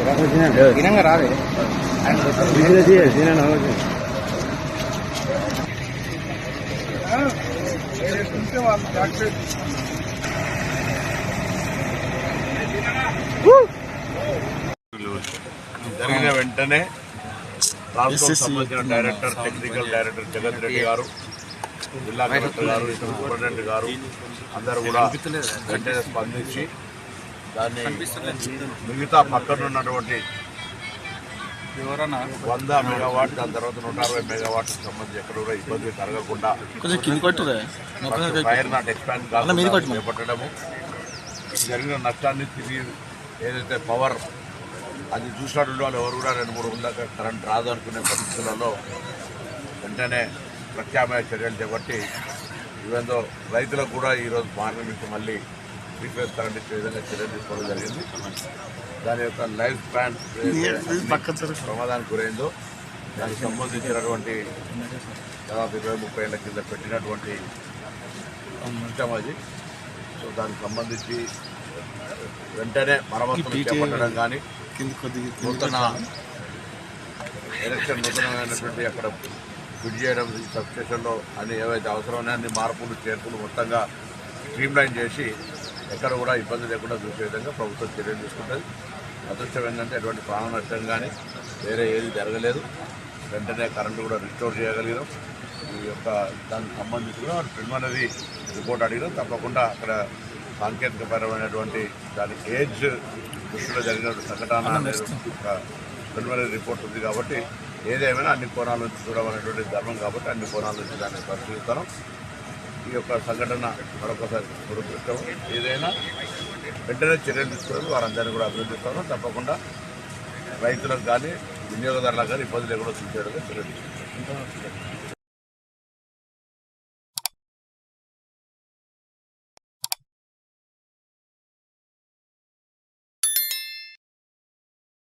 రాదే జరిగిన వెంటనే రాష్ట్రం సంబంధించిన director technical director Jagan Reddy గారు, జిల్లా కలెక్టర్ గారు, సూపరింటెండెంట్ గారు అందరూ కూడా వెంటనే స్పందించి దాన్ని మిగతా పక్కన ఉన్నటువంటి 100 మెగావాట్, దాని తర్వాత 160 మెగావాట్కి సంబంధించి ఎక్కడ కూడా ఇబ్బంది కలగకుండా ఫైర్ నాట్ ఎక్స్పాండ్ కాకుండా చేపట్టడము, జరిగిన నష్టాన్ని తిరిగి ఏదైతే పవర్ అది చూసినటువంటి వాళ్ళు ఎవరు కూడా 2-3 రోజుల దాకా కరెంట్ రాదు అనుకునే పరిస్థితులలో వెంటనే ప్రత్యామ్నాయ చర్యలు చేపట్టి ఇవేందో రైతులకు కూడా ఈరోజు మార్గం నుంచి మళ్ళీ 3 ఫేజ్ కరెంట్ ఇచ్చే విధంగా చర్యలు తీసుకోవడం జరిగింది. దాని యొక్క లైఫ్ స్పాన్ ప్రమాదానికి గురైందో దానికి సంబంధించినటువంటి దాదాపు 20-30 ఏళ్ల కింద పెట్టినటువంటి సిస్టమ్ అది. సో దానికి సంబంధించి వెంటనే మరమ్మతులు చేపట్టడం కానీ, నూతన నూతనమైనటువంటి అక్కడ ఫిట్ చేయడం, ఈ సబ్స్టేషన్లో అన్ని ఏవైతే అవసరమైన అన్ని మార్పులు చేర్పులు మొత్తంగా స్ట్రీమ్లైన్ చేసి ఎక్కడ కూడా ఇబ్బంది లేకుండా చూసే విధంగా ప్రభుత్వం చర్యలు తీసుకుంటుంది. అదృష్టం ఏంటంటే ఎటువంటి ప్రాణ నష్టం కానీ వేరే ఏది జరగలేదు. వెంటనే కరెంటు కూడా రిస్టోర్ చేయగలిగినాం. ఈ యొక్క దానికి సంబంధించి కూడా ప్రిలిమినరీ రిపోర్ట్ అడిగినాం. తప్పకుండా అక్కడ సాంకేతికపరమైనటువంటి దాని ఏజ్ దృష్టిలో జరిగిన సంఘటన అనేది ఒక ప్రిలిమినరీ రిపోర్ట్ ఉంది కాబట్టి ఏదేమైనా అన్ని కోణాల నుంచి చూడమనేటువంటి ధర్మం కాబట్టి అన్ని కోణాల నుంచి దాన్ని పరిశీలిస్తాను. ఈ యొక్క సంఘటన మరొకసారి దురదృష్టం. ఏదైనా వెంటనే చర్యలు తీసుకోవడం వారందరినీ కూడా అభినందిస్తాను. తప్పకుండా రైతులకు కానీ వినియోగదారులకు కానీ ఇబ్బంది లేకుండా చూసేయడానికి చర్యలు తీసుకుంటాను.